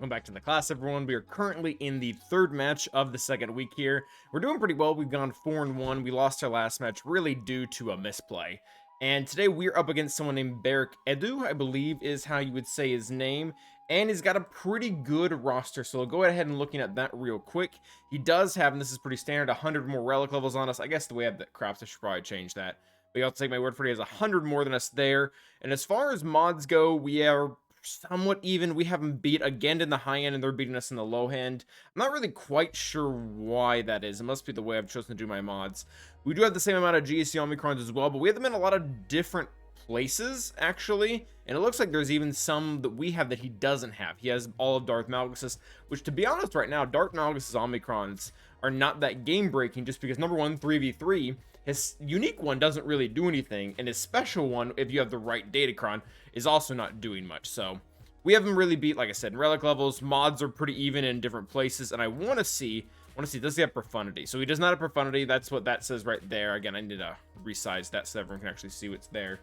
welcome back to the class, everyone. We are currently in the third match of the second week here. We're doing pretty well. We've gone 4-1. We lost our last match really due to a misplay. And today we're up against someone named Beric Edu, I believe is how you would say his name. And he's got a pretty good roster, so we'll go ahead and looking at that real quick. He does have, and this is pretty standard, 100 more relic levels on us. I guess the way I have the crops, I should probably change that. But you'll have to take my word for it. He has 100 more than us there. And as far as mods go, we are somewhat even. We have them beat again in the high end, and they're beating us in the low end. I'm not really quite sure why that is. It must be the way I've chosen to do my mods. We do have the same amount of GSC Omicrons as well, but we have them in a lot of different places, actually. And it looks like there's even some that we have that he doesn't have. He has all of Darth Malgus's, which, to be honest, right now, Darth Malgus's Omicrons are not that game-breaking, just because, number one, 3v3, his unique one doesn't really do anything, and his special one, if you have the right Datacron, is also not doing much. So we haven't really beat, like I said, in relic levels. Mods are pretty even in different places, and I want to see, does he have profundity? So he does not have profundity. That's what that says right there. Again, I need to resize that so everyone can actually see what's there.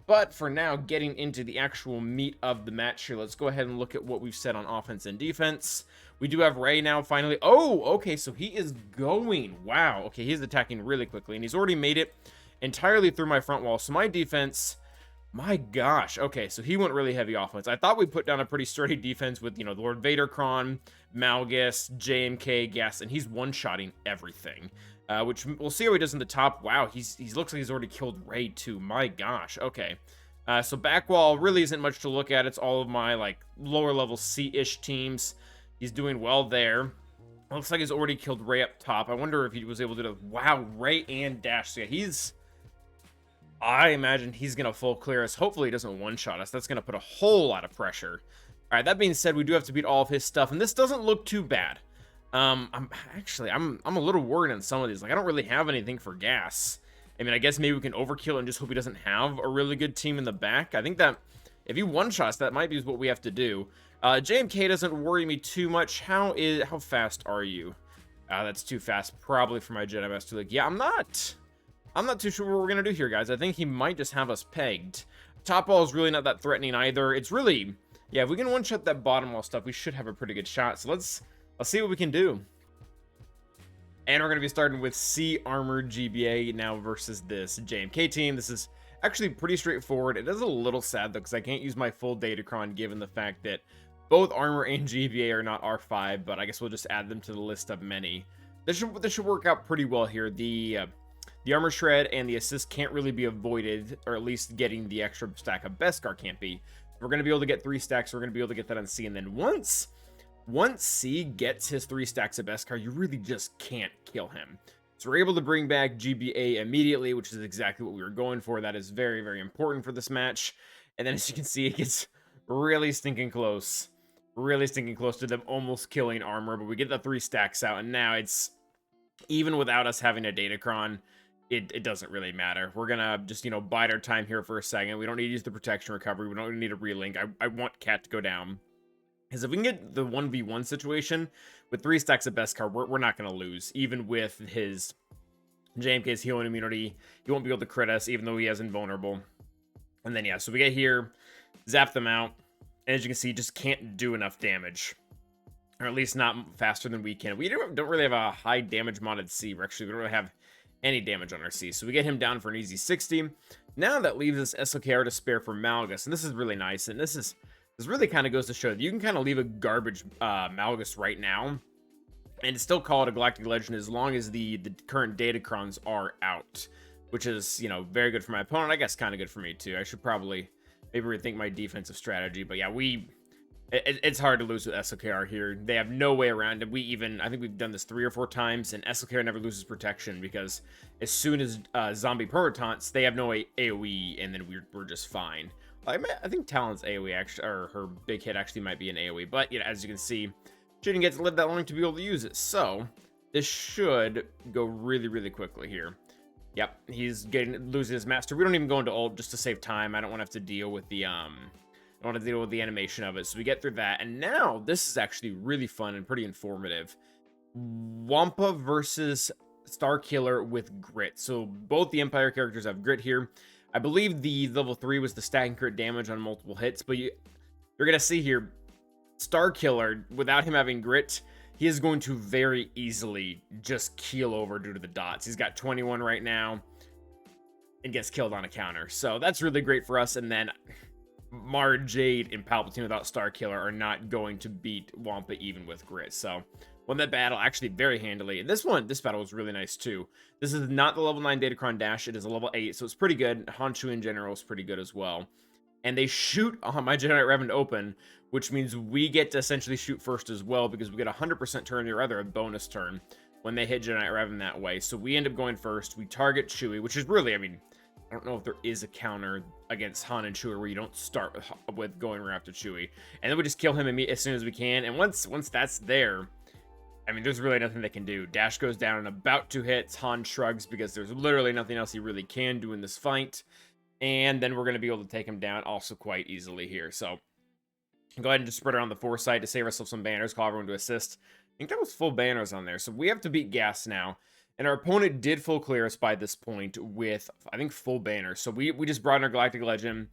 But for now, getting into the actual meat of the match here, let's go ahead and look at what we've said on offense and defense. We do have Ray now, finally. Oh, okay, so he is going. Wow, okay, he's attacking really quickly, and he's already made it entirely through my front wall. So my defense, my gosh, okay, so he went really heavy offense. I thought we put down a pretty sturdy defense with, you know, the Lord Vader Kron, Malgus, JMK, Gas, and he's one-shotting everything. Which we'll see how he does in the top. Wow, he looks like he's already killed Ray too. My gosh, okay. So back wall really isn't much to look at. It's all of my, like, lower level C-ish teams. He's doing well there. Looks like he's already killed Ray up top. I wonder if he was able to do, wow, Ray and Dash. So yeah, I imagine he's going to full clear us. Hopefully he doesn't one-shot us. That's going to put a whole lot of pressure. All right, that being said, we do have to beat all of his stuff, and this doesn't look too bad. I'm a little worried on some of these. Like, I don't really have anything for gas. I mean, I guess maybe we can overkill and just hope he doesn't have a really good team in the back. I think that if he one-shots, that might be what we have to do. JMK doesn't worry me too much. How fast are you? That's too fast, probably for my Jedi Master League. Yeah, I'm not too sure what we're gonna do here, guys. I think he might just have us pegged. Top wall is really not that threatening either. It's really, yeah, if we can one-shot that bottom wall stuff, we should have a pretty good shot. So let's see what we can do. And we're going to be starting with C Armored GBA now versus this JMK team. This is actually pretty straightforward. It is a little sad, though, because I can't use my full Datacron given the fact that both Armor and GBA are not R5, but I guess we'll just add them to the list of many. This should work out pretty well here. The Armor Shred and the Assist can't really be avoided, or at least getting the extra stack of Beskar can't be. We're going to be able to get 3 stacks. We're going to be able to get that on C, and then once C gets his 3 stacks of Beskar, you really just can't kill him. So we're able to bring back GBA immediately, which is exactly what we were going for. That is very, very important for this match. And then as you can see, it gets really stinking close. Really stinking close to them almost killing Armor, but we get the 3 stacks out, and now it's, even without us having a Datacron, it doesn't really matter. We're gonna just, you know, bide our time here for a second. We don't need to use the protection recovery. We don't need a relink. I want Cat to go down. Because if we can get the 1v1 situation with 3 stacks of Beskar, we're not going to lose. Even with his JMK's healing immunity, he won't be able to crit us, even though he has invulnerable. And then, yeah, so we get here, zap them out, and as you can see, just can't do enough damage. Or at least not faster than we can. We don't really have a high damage modded C. We don't really have any damage on our C. So we get him down for an easy 60. Now that leaves us SLKR to spare for Malgus, and this is really nice, and this really kind of goes to show that you can kind of leave a garbage Malgus right now and still call it a Galactic Legend as long as the current Datacrons are out, which is, you know, very good for my opponent. I guess kind of good for me too. I should probably maybe rethink my defensive strategy, but yeah, it's hard to lose with SLKR here. They have no way around it. I think we've done this 3 or 4 times, and SLKR never loses protection because as soon as zombie permatants, they have no AoE, and then we're just fine. I think Talon's AoE actually, or her big hit actually might be an AoE, but you know, as you can see, she didn't get to live that long to be able to use it. So this should go really, really quickly here. Yep, he's losing his master. We don't even go into ult just to save time. I don't want to have to deal with the animation of it. So we get through that, and now this is actually really fun and pretty informative. Wampa versus Starkiller with Grit. So both the Empire characters have Grit here. I believe the level 3 was the stack and crit damage on multiple hits, but you're going to see here, Star Killer, without him having grit, he is going to very easily just keel over due to the dots. He's got 21 right now and gets killed on a counter. So that's really great for us. And then Mara Jade and Palpatine without Star Killer are not going to beat Wampa even with grit. So won that battle actually very handily. And this battle was really nice too. This is not the level 9 Datacron Dash. It is a level 8, so it's pretty good. Honshu in general is pretty good as well. And they shoot my Jedi Revan open, which means we get to essentially shoot first as well, because we get a 100% turn or rather a bonus turn when they hit Jedi Revan that way. So we end up going first. We target Chewie, which is really, I mean, I don't know if there is a counter against Han and Chewie where you don't start with going right after Chewie. And then we just kill him as soon as we can. And once that's there, I mean, there's really nothing they can do. Dash goes down in about 2 hits. Han shrugs because there's literally nothing else he really can do in this fight. And then we're going to be able to take him down also quite easily here. So go ahead and just spread around the foresight to save ourselves some banners, call everyone to assist. I think that was full banners on there. So we have to beat Gas now. And our opponent did full clear us by this point with, I think, full banners. So we just brought in our Galactic Legend,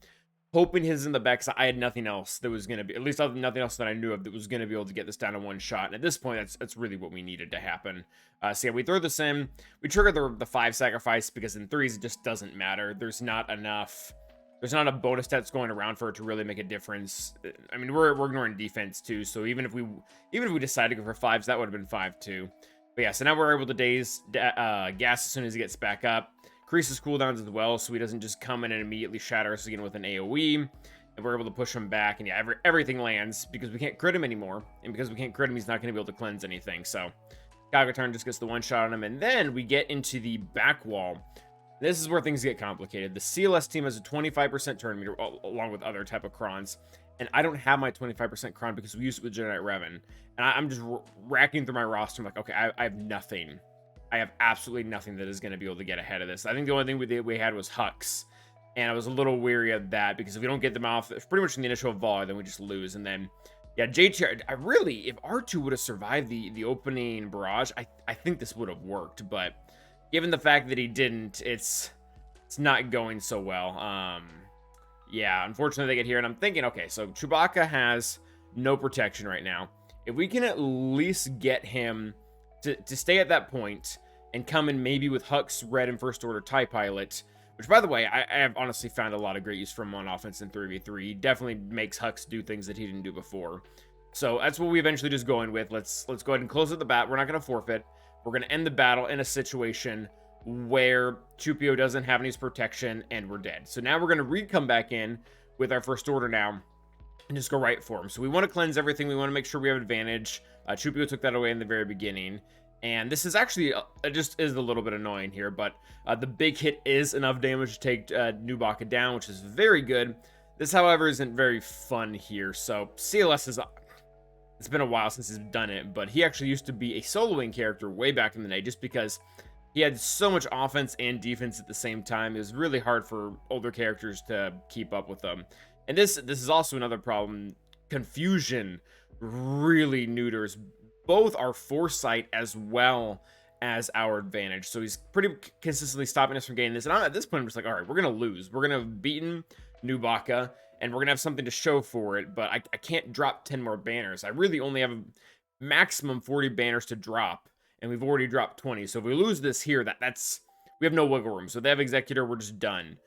hoping his in the back, because I had nothing else that was going to be, at least nothing else that I knew of that was going to be able to get this down to one shot. And at this point, that's really what we needed to happen. So yeah, we throw this in. We trigger the 5 sacrifice because in 3s it just doesn't matter. There's not enough bonus stats going around for it to really make a difference. I mean, we're ignoring defense too. So even if we decided to go for 5s, that would have been 5 too. But yeah, so now we're able to daze Gas as soon as he gets back up. Increases cooldowns as well, so he doesn't just come in and immediately shatter us again with an AoE. And we're able to push him back, and yeah, everything lands because we can't crit him anymore. And because we can't crit him, he's not going to be able to cleanse anything. So Kagatarn just gets the one shot on him, and then we get into the back wall. This is where things get complicated. The CLS team has a 25% turn meter, along with other type of crons. And I don't have my 25% cron because we used it with Jedi Revan. And I'm just racking through my roster. I'm like, okay, I have nothing. I have absolutely nothing that is going to be able to get ahead of this. I think the only thing we had was Hux. And I was a little weary of that because if we don't get them off pretty much in the initial volley, then we just lose. And then, yeah, JTR, if R2 would have survived the opening barrage, I think this would have worked. But given the fact that he didn't, it's not going so well. Yeah, unfortunately they get here. And I'm thinking, okay, so Chewbacca has no protection right now. If we can at least get him to stay at that point and come in maybe with Hux, Red, and First Order TIE Pilot, which, by the way, I have honestly found a lot of great use from him on offense in 3v3. He definitely makes Hux do things that he didn't do before. So that's what we eventually just going with. Let's go ahead and close at the bat. We're not going to forfeit. We're going to end the battle in a situation where Chupio doesn't have any protection and we're dead. So now we're going to come back in with our First Order now and just go right for him. So we want to cleanse everything. We want to make sure we have advantage. Chupio took that away in the very beginning. And this is actually, it just is a little bit annoying here, but the big hit is enough damage to take Nubaka down, which is very good. This, however, isn't very fun here. So CLS is, it's been a while since he's done it, but he actually used to be a soloing character way back in the day just because he had so much offense and defense at the same time. It was really hard for older characters to keep up with them. And this is also another problem. Confusion really neuters both our foresight as well as our advantage. So he's pretty consistently stopping us from getting this. And at this point, I'm just like, all right, we're going to lose. We're going to have beaten Nubaka, and we're going to have something to show for it. But I can't drop 10 more banners. I really only have a maximum 40 banners to drop, and we've already dropped 20. So if we lose this here, we have no wiggle room. So they have Executor, we're just done.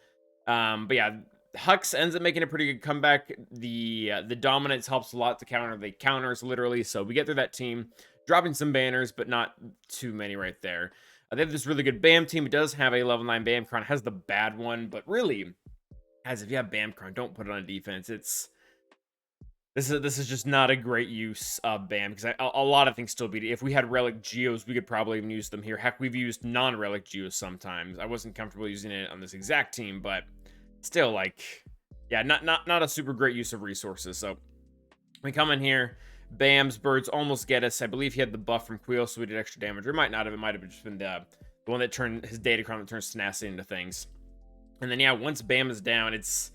But yeah, Hux ends up making a pretty good comeback. The dominance helps a lot to counter the counters, literally. So we get through that team, dropping some banners, but not too many right there. They have this really good BAM team. It does have a level 9 BAM Cron. It has the bad one, but really, as if you have BAM Cron, don't put it on defense. This is just not a great use of BAM, because a lot of things still beat it. If we had Relic Geos, we could probably even use them here. Heck, we've used non-Relic Geos sometimes. I wasn't comfortable using it on this exact team, but still, like, yeah, not a super great use of resources. So we come in here. Bam's birds almost get us. I believe he had the buff from Queel, so we did extra damage. Or it might not have. It might have just been the one that turned his Datacron that turns tenacity into things. And then, yeah, once Bam is down, it's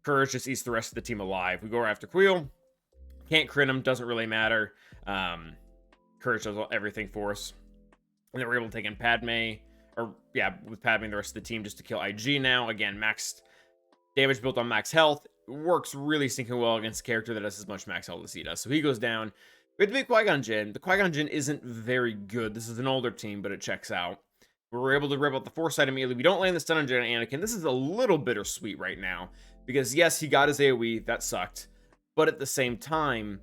Courage just eats the rest of the team alive. We go after Queel. Can't crit him. Doesn't really matter. Courage does everything for us. And then we're able to take in Padme. Or, yeah, with Padme and the rest of the team just to kill IG now. Again, maxed Damage built on max health works really stinking well against a character that has as much max health as he does. So he goes down. We have to beat Qui-Gon Jinn. The Qui-Gon Jinn isn't very good. This is an older team, but it checks out. We're able to rip out the foresight immediately. We don't land the stun on Jedi Anakin. This is a little bittersweet right now. Because yes, he got his AoE. That sucked. But at the same time,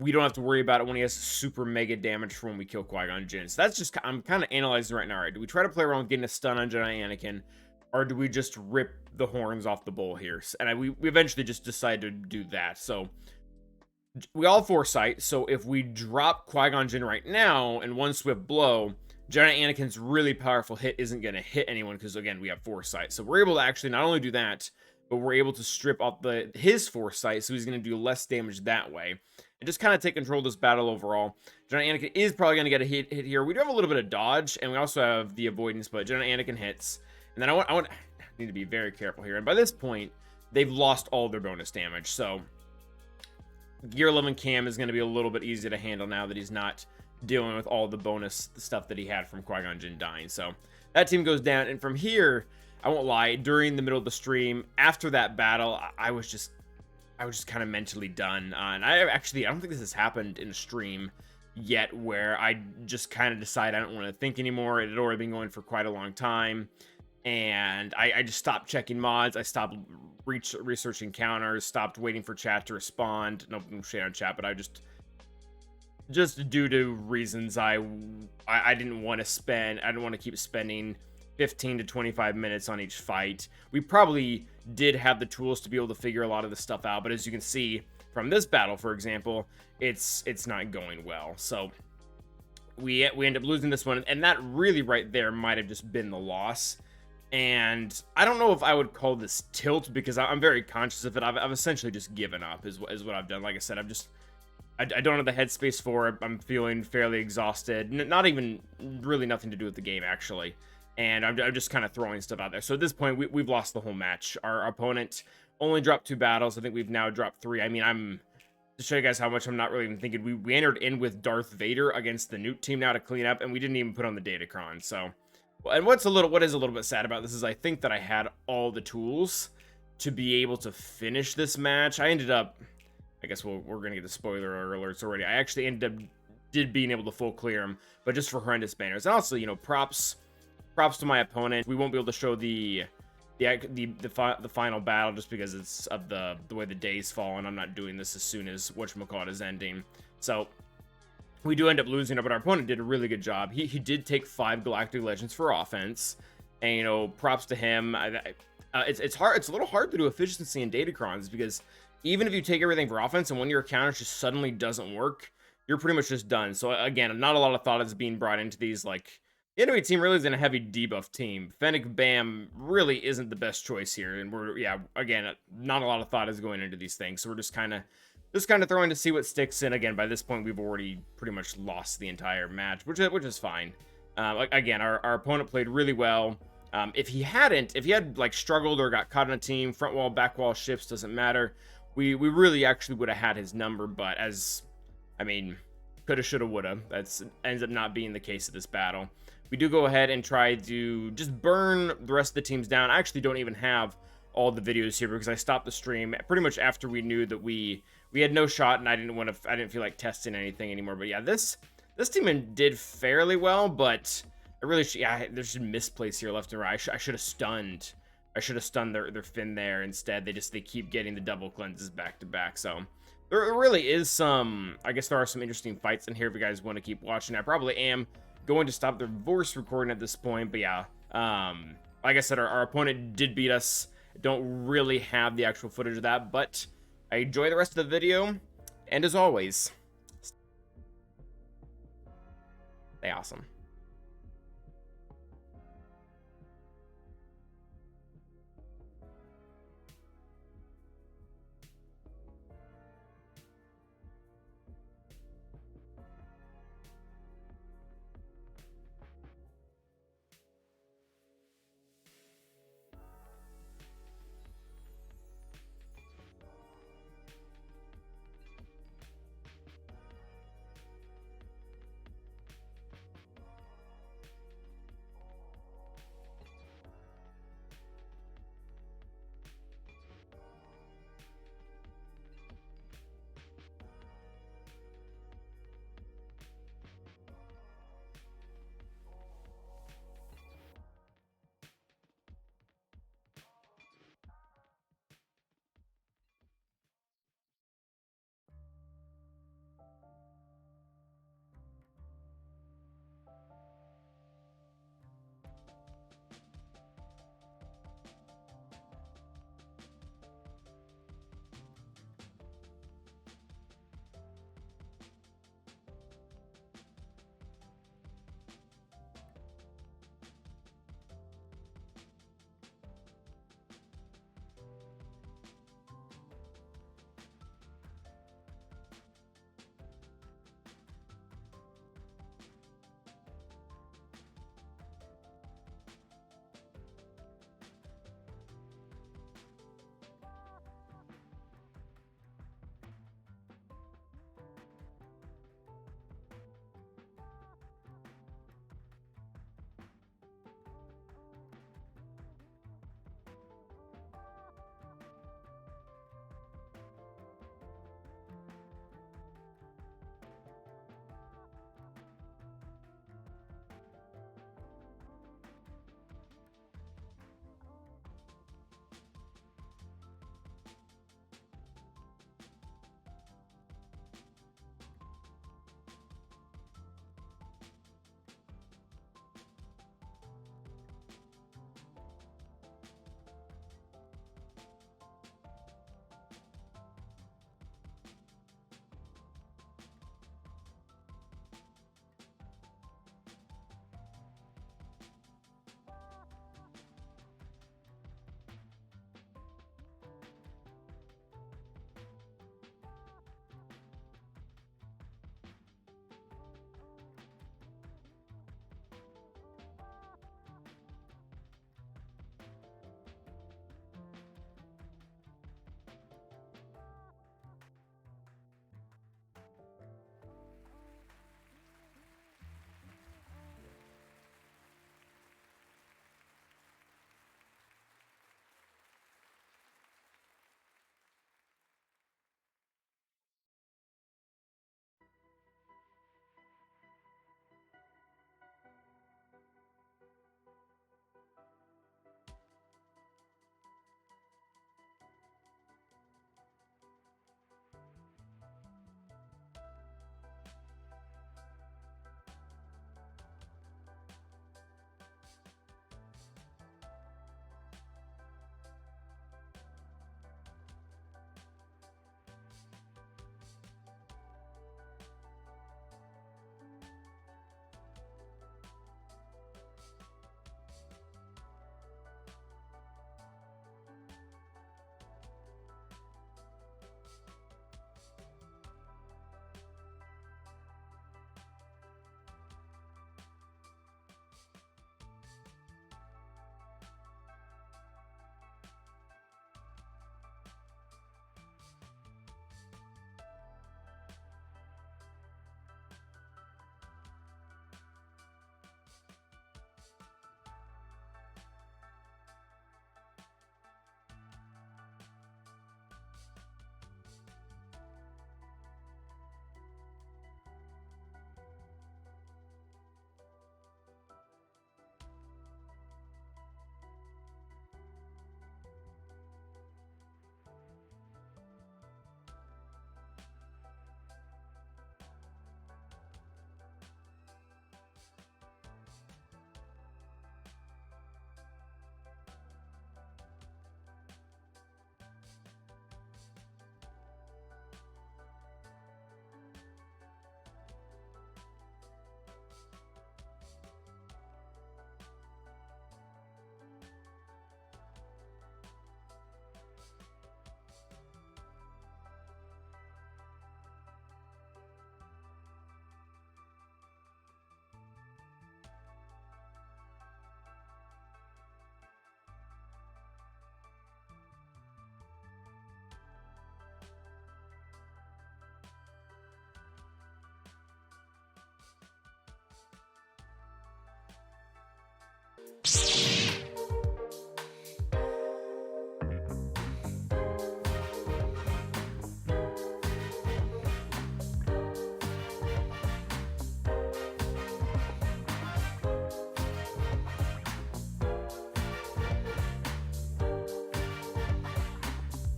we don't have to worry about it when he has super mega damage for when we kill Qui-Gon Jinn. So that's just, I'm kind of analyzing right now. All right, do we try to play around getting a stun on Jedi Anakin? Or do we just rip the horns off the bull here? And we eventually just decided to do that. So we all have foresight. So if we drop Qui-Gon Jinn right now in one swift blow, Jedi Anakin's really powerful hit isn't going to hit anyone because, again, we have foresight. So we're able to actually not only do that, but we're able to strip off his foresight, so he's going to do less damage that way. And just kind of take control of this battle overall. Jedi Anakin is probably going to get a hit here. We do have a little bit of dodge, and we also have the avoidance, but Jedi Anakin hits. And then I need to be very careful here. And by this point, they've lost all their bonus damage. So Gear 11 Cam is going to be a little bit easier to handle now that he's not dealing with all the bonus stuff that he had from Qui-Gon Jinn dying. So that team goes down. And from here, I won't lie, during the middle of the stream, after that battle, I was just kind of mentally done. And I don't think this has happened in a stream yet where I just kind of decide I don't want to think anymore. It had already been going for quite a long time. And I just stopped checking mods. I stopped researching counters, stopped waiting for chat to respond. No shade on chat, but I just due to reasons I didn't want to keep spending 15 to 25 minutes on each fight. We probably did have the tools to be able to figure a lot of this stuff out, but as you can see from this battle, for example, it's not going well. So we end up losing this one, and that really right there might have just been the loss. And I don't know if I would call this tilt because I'm very conscious of it. I've essentially just given up is what I've done. Like I said, I don't have the headspace for it. I'm feeling fairly exhausted. Not even really nothing to do with the game, actually. And I'm just kind of throwing stuff out there. So at this point, we've lost the whole match. Our opponent only dropped 2 battles. I think we've now dropped 3. I mean, to show you guys how much I'm not really even thinking, we entered in with Darth Vader against the Newt team now to clean up, and we didn't even put on the Datacron. So, and what is a little bit sad about this is I think that I had all the tools to be able to finish this match. I ended up, I guess we're going to get the spoiler alerts already. I actually ended up being able to full clear him, but just for horrendous banners. And also, props to my opponent. We won't be able to show the final battle just because it's of the way the days fall, and I'm not doing this as soon as whatchamacallit is ending. So we do end up losing it, but our opponent did a really good job. He did take 5 Galactic Legends for offense, and props to him. It's hard. It's a little hard to do efficiency in Datacrons because even if you take everything for offense and when your counter just suddenly doesn't work, you're pretty much just done. So again, not a lot of thought is being brought into these. Like, the enemy team really isn't a heavy debuff team. Fennec Bam really isn't the best choice here, and again, not a lot of thought is going into these things. So we're just kind of throwing to see what sticks. And again, by this point, we've already pretty much lost the entire match, which is fine. Again, our opponent played really well. If he had like struggled or got caught on a team, front wall, back wall shifts, doesn't matter. We really actually would have had his number, but coulda, shoulda, woulda. That's ends up not being the case of this battle. We do go ahead and try to just burn the rest of the teams down. I actually don't even have all the videos here because I stopped the stream pretty much after we knew that we had no shot, and I didn't feel like testing anything anymore. But yeah, this team did fairly well, but I really there's just misplays here left and right. I should have stunned. I should have stunned their Finn there instead. They keep getting the double cleanses back to back. So there really is some, I guess there are some interesting fights in here if you guys want to keep watching. I probably am going to stop the voice recording at this point, but yeah, like I said, our opponent did beat us. Don't really have the actual footage of that, but I enjoy the rest of the video, and as always, stay awesome.